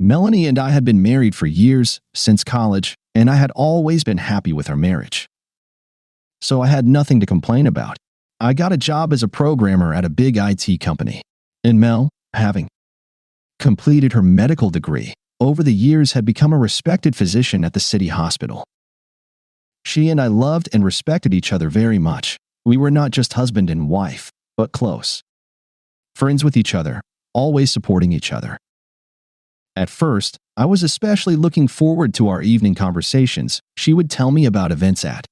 Melanie and I had been married for years, since college, and I had always been happy with our marriage. So I had nothing to complain about. I got a job as a programmer at a big IT company. And Mel, having completed her medical degree, over the years had become a respected physician at the city hospital. She and I loved and respected each other very much. We were not just husband and wife, but close friends with each other, always supporting each other. At first, I was especially looking forward to our evening conversations. She would tell me about events at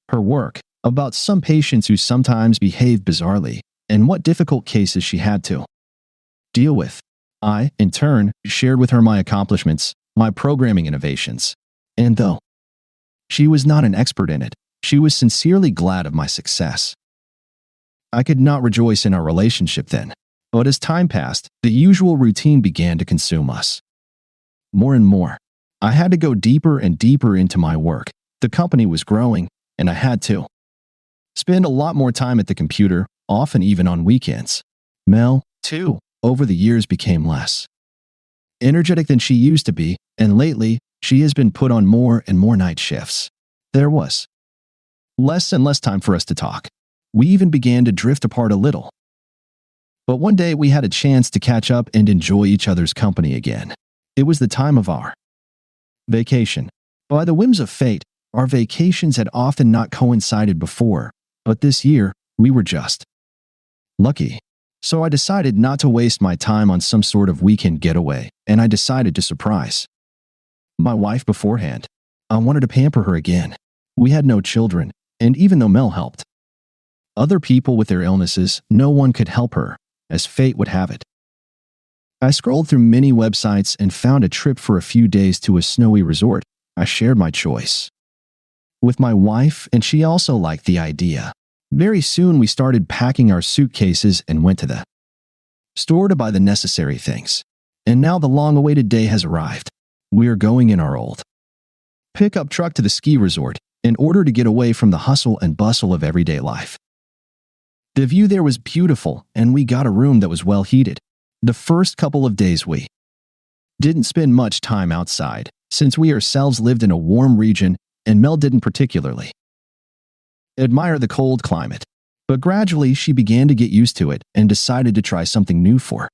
her work, about some patients who sometimes behaved bizarrely, and what difficult cases she had to deal with. I, in turn, shared with her my accomplishments, my programming innovations. And though she was not an expert in it, she was sincerely glad of my success. I could not rejoice in our relationship then, but as time passed, the usual routine began to consume us. More and more, I had to go deeper and deeper into my work. The company was growing, and I had to spend a lot more time at the computer, often even on weekends. Mel, too, over the years became less energetic than she used to be, and lately, she has been put on more and more night shifts. There was less and less time for us to talk. We even began to drift apart a little. But one day we had a chance to catch up and enjoy each other's company again. It was the time of our vacation. By the whims of fate, our vacations had often not coincided before, but this year, we were just lucky. So I decided not to waste my time on some sort of weekend getaway, and I decided to surprise my wife beforehand. I wanted to pamper her again. We had no children, and even though Mel helped other people with their illnesses, no one could help her, as fate would have it. I scrolled through many websites and found a trip for a few days to a snowy resort. I shared my choice with my wife, and she also liked the idea. Very soon we started packing our suitcases and went to the store to buy the necessary things. And now the long-awaited day has arrived. We are going in our old pickup truck to the ski resort in order to get away from the hustle and bustle of everyday life. The view there was beautiful, and we got a room that was well heated. The first couple of days we didn't spend much time outside, since we ourselves lived in a warm region, and Mel didn't particularly admire the cold climate. But gradually she began to get used to it and decided to try something new for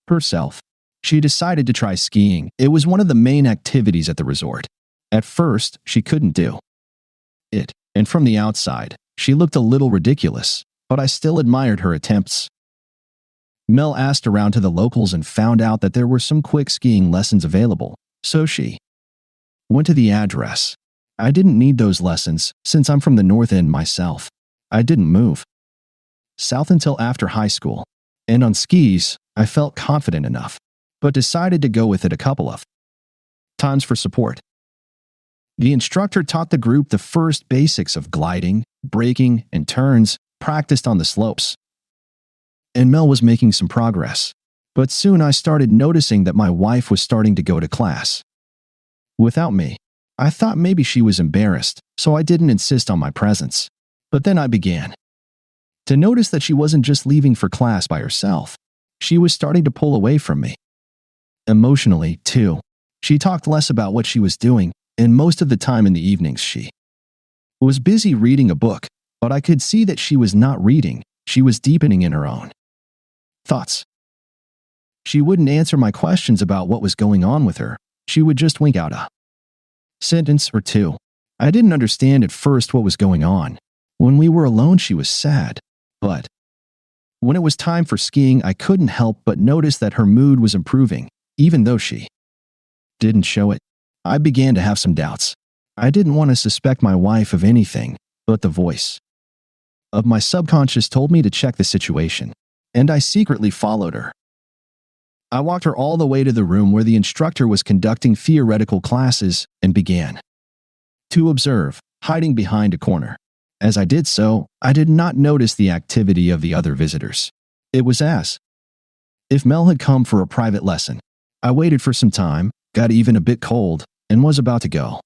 herself. She decided to try skiing. It was one of the main activities at the resort. At first, she couldn't do it, and from the outside, she looked a little ridiculous, but I still admired her attempts. Mel asked around to the locals and found out that there were some quick skiing lessons available, so she went to the address. I didn't need those lessons, since I'm from the North End myself. I didn't move south until after high school, and on skis, I felt confident enough, but decided to go with it a couple of times for support. The instructor taught the group the first basics of gliding, braking, and turns, practiced on the slopes. And Mel was making some progress. But soon I started noticing that my wife was starting to go to class without me. I thought maybe she was embarrassed, so I didn't insist on my presence. But then I began to notice that she wasn't just leaving for class by herself. She was starting to pull away from me. Emotionally, too. She talked less about what she was doing, and most of the time in the evenings she was busy reading a book, but I could see that she was not reading. She was deepening in her own thoughts. She wouldn't answer my questions about what was going on with her. She would just wink out a sentence or two. I didn't understand at first what was going on. When we were alone, she was sad. But when it was time for skiing, I couldn't help but notice that her mood was improving, even though she didn't show it. I began to have some doubts. I didn't want to suspect my wife of anything, but the voice of my subconscious told me to check the situation, and I secretly followed her. I walked her all the way to the room where the instructor was conducting theoretical classes and began to observe, hiding behind a corner. As I did so, I did not notice the activity of the other visitors. It was as if Mel had come for a private lesson. I waited for some time, got even a bit cold, and was about to go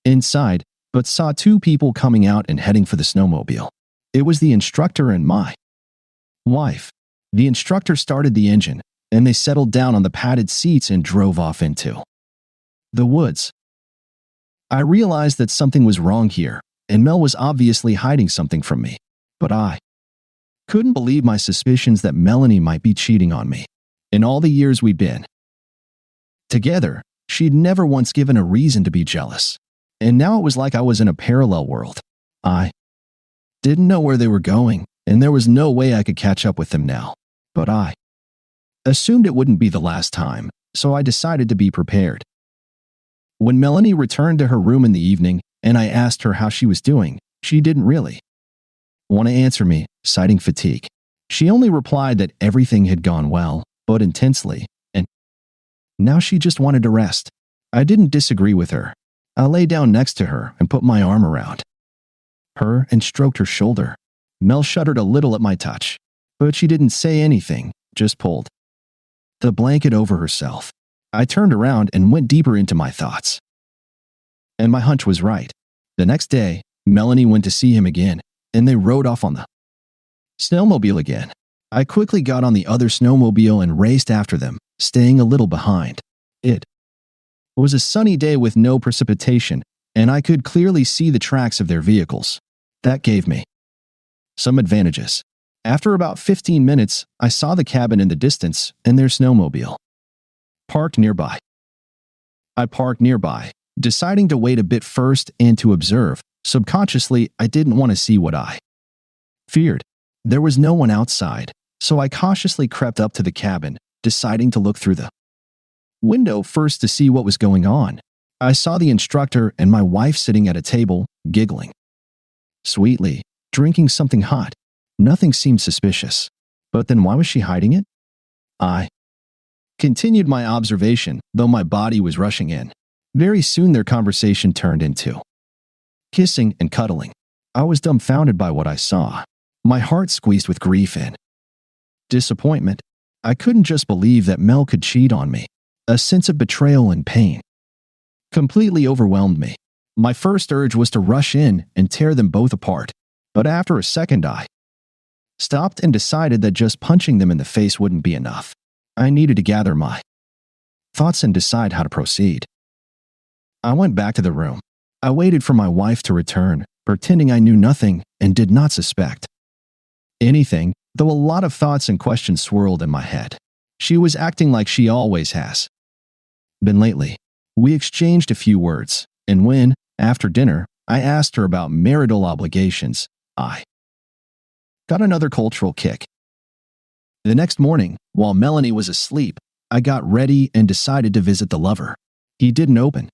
inside, but saw two people coming out and heading for the snowmobile. It was the instructor and my wife. The instructor started the engine, and they settled down on the padded seats and drove off into the woods. I realized that something was wrong here, and Mel was obviously hiding something from me. But I couldn't believe my suspicions that Melanie might be cheating on me. In all the years we'd been together, she'd never once given a reason to be jealous. And now it was like I was in a parallel world. I didn't know where they were going, and there was no way I could catch up with them now. But I assumed it wouldn't be the last time, so I decided to be prepared. When Melanie returned to her room in the evening and I asked her how she was doing, she didn't really want to answer me, citing fatigue. She only replied that everything had gone well, but intensely, and now she just wanted to rest. I didn't disagree with her. I lay down next to her and put my arm around her and stroked her shoulder. Mel shuddered a little at my touch, but she didn't say anything, just pulled the blanket over herself. I turned around and went deeper into my thoughts. And my hunch was right. The next day, Melanie went to see him again, and they rode off on the snowmobile again. I quickly got on the other snowmobile and raced after them, staying a little behind. It was a sunny day with no precipitation, and I could clearly see the tracks of their vehicles. That gave me some advantages. After about 15 minutes, I saw the cabin in the distance and their snowmobile parked nearby. I parked nearby, deciding to wait a bit first and to observe. Subconsciously, I didn't want to see what I feared. There was no one outside, so I cautiously crept up to the cabin, deciding to look through the window first to see what was going on. I saw the instructor and my wife sitting at a table, giggling sweetly, drinking something hot. Nothing seemed suspicious. But then why was she hiding it? I continued my observation, though my body was rushing in. Very soon their conversation turned into kissing and cuddling. I was dumbfounded by what I saw. My heart squeezed with grief and disappointment. I couldn't just believe that Mel could cheat on me. A sense of betrayal and pain completely overwhelmed me. My first urge was to rush in and tear them both apart. But after a second, I stopped and decided that just punching them in the face wouldn't be enough. I needed to gather my thoughts and decide how to proceed. I went back to the room. I waited for my wife to return, pretending I knew nothing and did not suspect anything, though a lot of thoughts and questions swirled in my head. She was acting like she always has been lately. We exchanged a few words, and when, after dinner, I asked her about marital obligations, I got another cultural kick. The next morning, while Melanie was asleep, I got ready and decided to visit the lover. He didn't open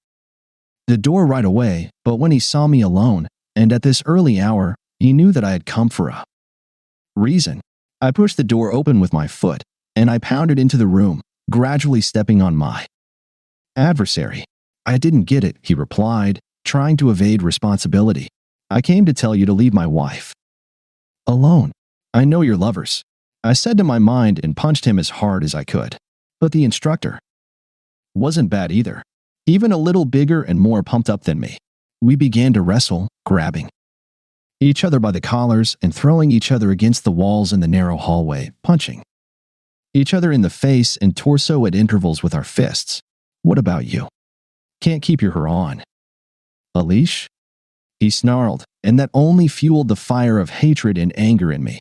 the door right away, but when he saw me alone, and at this early hour, he knew that I had come for a reason. I pushed the door open with my foot, and I pounded into the room, gradually stepping on my adversary. I didn't get it, he replied, trying to evade responsibility. I came to tell you to leave my wife alone. I know you're lovers. I said to my mind and punched him as hard as I could. But the instructor wasn't bad either. Even a little bigger and more pumped up than me. We began to wrestle, grabbing each other by the collars and throwing each other against the walls in the narrow hallway, punching each other in the face and torso at intervals with our fists. What about you? Can't keep your her on a leash? He snarled, and that only fueled the fire of hatred and anger in me.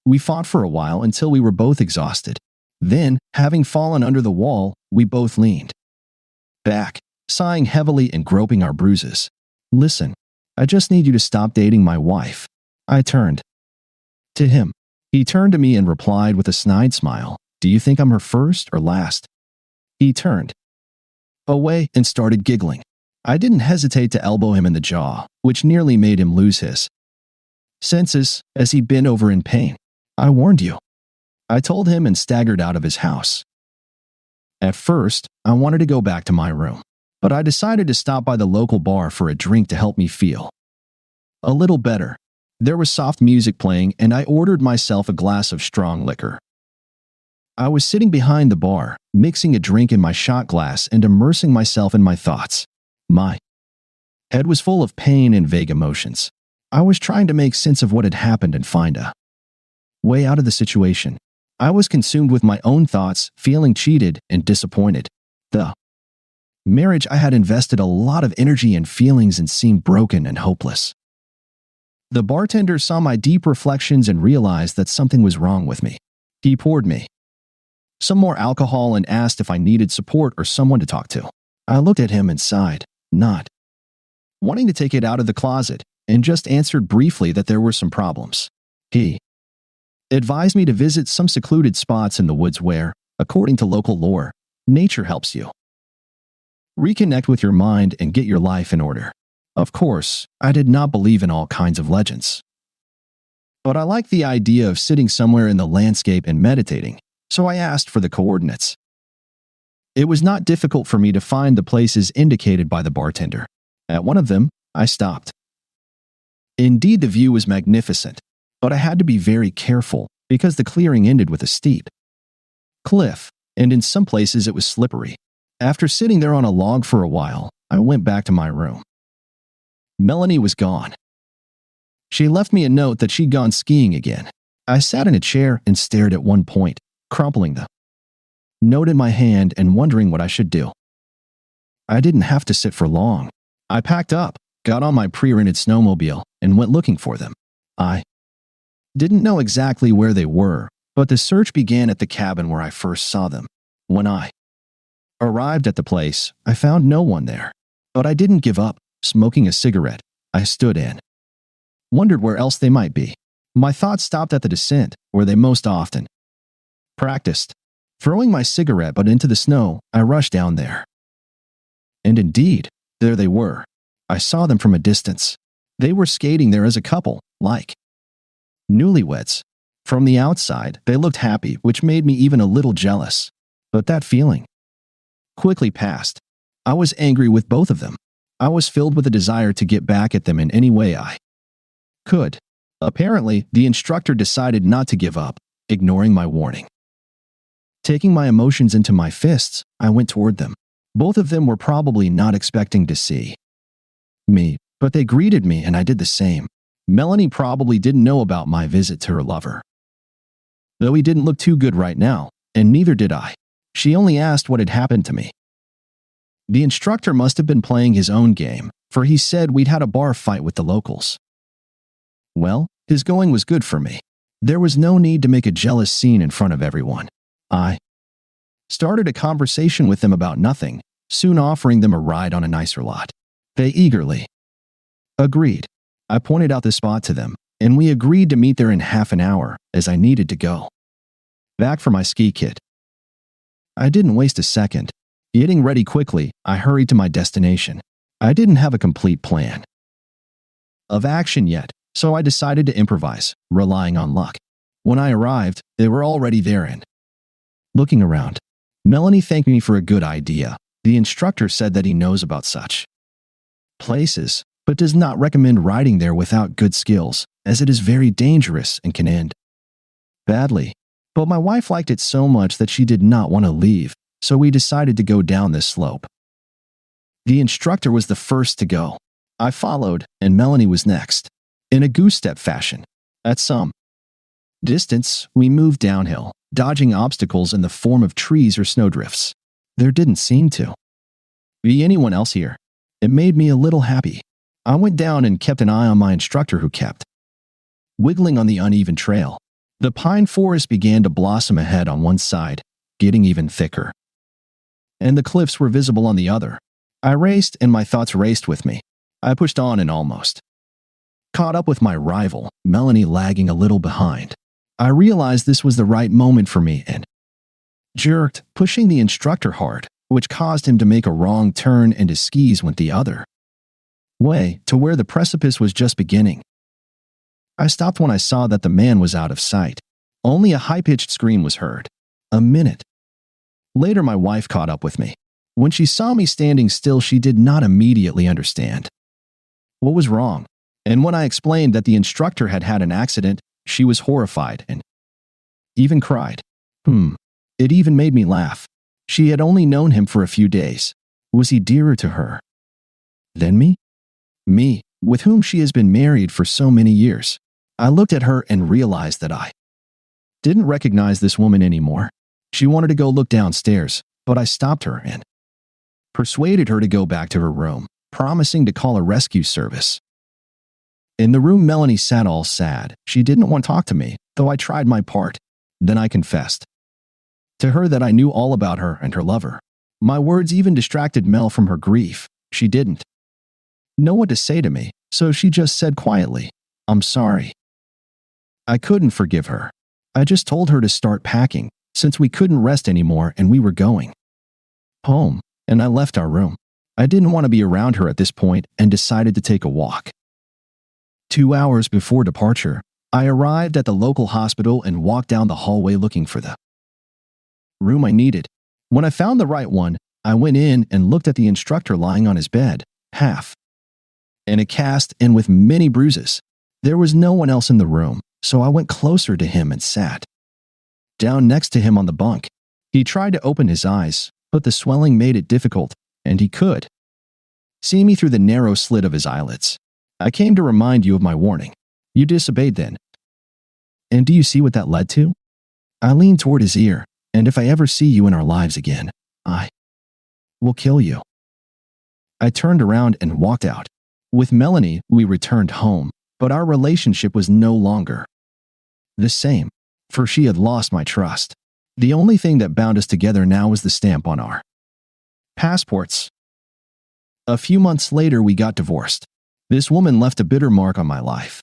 We fought for a while until we were both exhausted. Then, having fallen under the wall, we both leaned back, sighing heavily and groping our bruises. Listen, I just need you to stop dating my wife. I turned to him. He turned to me and replied with a snide smile, Do you think I'm her first or last? He turned away and started giggling. I didn't hesitate to elbow him in the jaw, which nearly made him lose his senses as he bent over in pain. I warned you, I told him and staggered out of his house. At first, I wanted to go back to my room, but I decided to stop by the local bar for a drink to help me feel a little better. There was soft music playing, and I ordered myself a glass of strong liquor. I was sitting behind the bar, mixing a drink in my shot glass and immersing myself in my thoughts. My head was full of pain and vague emotions. I was trying to make sense of what had happened and find a way out of the situation. I was consumed with my own thoughts, feeling cheated and disappointed. The marriage I had invested a lot of energy and feelings in seemed broken and hopeless. The bartender saw my deep reflections and realized that something was wrong with me. He poured me some more alcohol and asked if I needed support or someone to talk to. I looked at him and sighed, not wanting to take it out of the closet, and just answered briefly that there were some problems. He advised me to visit some secluded spots in the woods where, according to local lore, nature helps you reconnect with your mind and get your life in order. Of course, I did not believe in all kinds of legends, but I liked the idea of sitting somewhere in the landscape and meditating, so I asked for the coordinates. It was not difficult for me to find the places indicated by the bartender. At one of them, I stopped. Indeed, the view was magnificent, but I had to be very careful because the clearing ended with a steep cliff, and in some places it was slippery. After sitting there on a log for a while, I went back to my room. Melanie was gone. She left me a note that she'd gone skiing again. I sat in a chair and stared at one point, crumpling the note in my hand and wondering what I should do. I didn't have to sit for long. I packed up, got on my pre-rented snowmobile, and went looking for them. I didn't know exactly where they were, but the search began at the cabin where I first saw them. When I arrived at the place, I found no one there, but I didn't give up. Smoking a cigarette, I stood in, wondered where else they might be. My thoughts stopped at the descent, where they most often practiced. Throwing my cigarette butt into the snow, I rushed down there. And indeed, there they were. I saw them from a distance. They were skating there as a couple, like newlyweds. From the outside, they looked happy, which made me even a little jealous. But that feeling quickly passed. I was angry with both of them. I was filled with a desire to get back at them in any way I could. Apparently, the instructor decided not to give up, ignoring my warning. Taking my emotions into my fists, I went toward them. Both of them were probably not expecting to see me, but they greeted me and I did the same. Melanie probably didn't know about my visit to her lover, though he didn't look too good right now, and neither did I. She only asked what had happened to me. The instructor must have been playing his own game, for he said we'd had a bar fight with the locals. Well, his going was good for me. There was no need to make a jealous scene in front of everyone. I started a conversation with them about nothing, soon offering them a ride on a nicer lot. They eagerly agreed. I pointed out the spot to them, and we agreed to meet there in half an hour, as I needed to go back for my ski kit. I didn't waste a second. Getting ready quickly, I hurried to my destination. I didn't have a complete plan of action yet, so I decided to improvise, relying on luck. When I arrived, they were already there and looking around. Melanie thanked me for a good idea. The instructor said that he knows about such places, but does not recommend riding there without good skills, as it is very dangerous and can end badly. But my wife liked it so much that she did not want to leave, so we decided to go down this slope. The instructor was the first to go. I followed, and Melanie was next. In a goose-step fashion. At some distance, we moved downhill, dodging obstacles in the form of trees or snowdrifts. There didn't seem to be anyone else here. It made me a little happy. I went down and kept an eye on my instructor, who kept wiggling on the uneven trail. The pine forest began to blossom ahead on one side, getting even thicker, and the cliffs were visible on the other. I raced, and my thoughts raced with me. I pushed on and almost caught up with my rival, Melanie lagging a little behind. I realized this was the right moment for me and jerked, pushing the instructor hard, which caused him to make a wrong turn and his skis went the other way to where the precipice was just beginning. I stopped when I saw that the man was out of sight. Only a high-pitched scream was heard. A minute later, my wife caught up with me. When she saw me standing still, she did not immediately understand what was wrong. And when I explained that the instructor had had an accident, she was horrified and even cried. It even made me laugh. She had only known him for a few days. Was he dearer to her than me? Me, with whom she has been married for so many years. I looked at her and realized that I Didn't recognize this woman anymore. She wanted to go look downstairs, but I stopped her and persuaded her to go back to her room, promising to call a rescue service. In the room, Melanie sat all sad. She didn't want to talk to me, though I tried my part. Then I confessed to her that I knew all about her and her lover. My words even distracted Mel from her grief. She didn't know what to say to me, so she just said quietly, "I'm sorry." I couldn't forgive her. I just told her to start packing, since we couldn't rest anymore and we were going home, and I left our room. I didn't want to be around her at this point and decided to take a walk. 2 hours before departure, I arrived at the local hospital and walked down the hallway looking for the room I needed. When I found the right one, I went in and looked at the instructor lying on his bed, half in a cast and with many bruises. There was no one else in the room, so I went closer to him and sat down next to him on the bunk. He tried to open his eyes, but the swelling made it difficult, and he could see me through the narrow slit of his eyelids. "I came to remind you of my warning. You disobeyed then. And do you see what that led to?" I leaned toward his ear, "And if I ever see you in our lives again, I will kill you." I turned around and walked out. With Melanie, we returned home, but our relationship was no longer the same, for she had lost my trust. The only thing that bound us together now was the stamp on our passports. A few months later, we got divorced. This woman left a bitter mark on my life.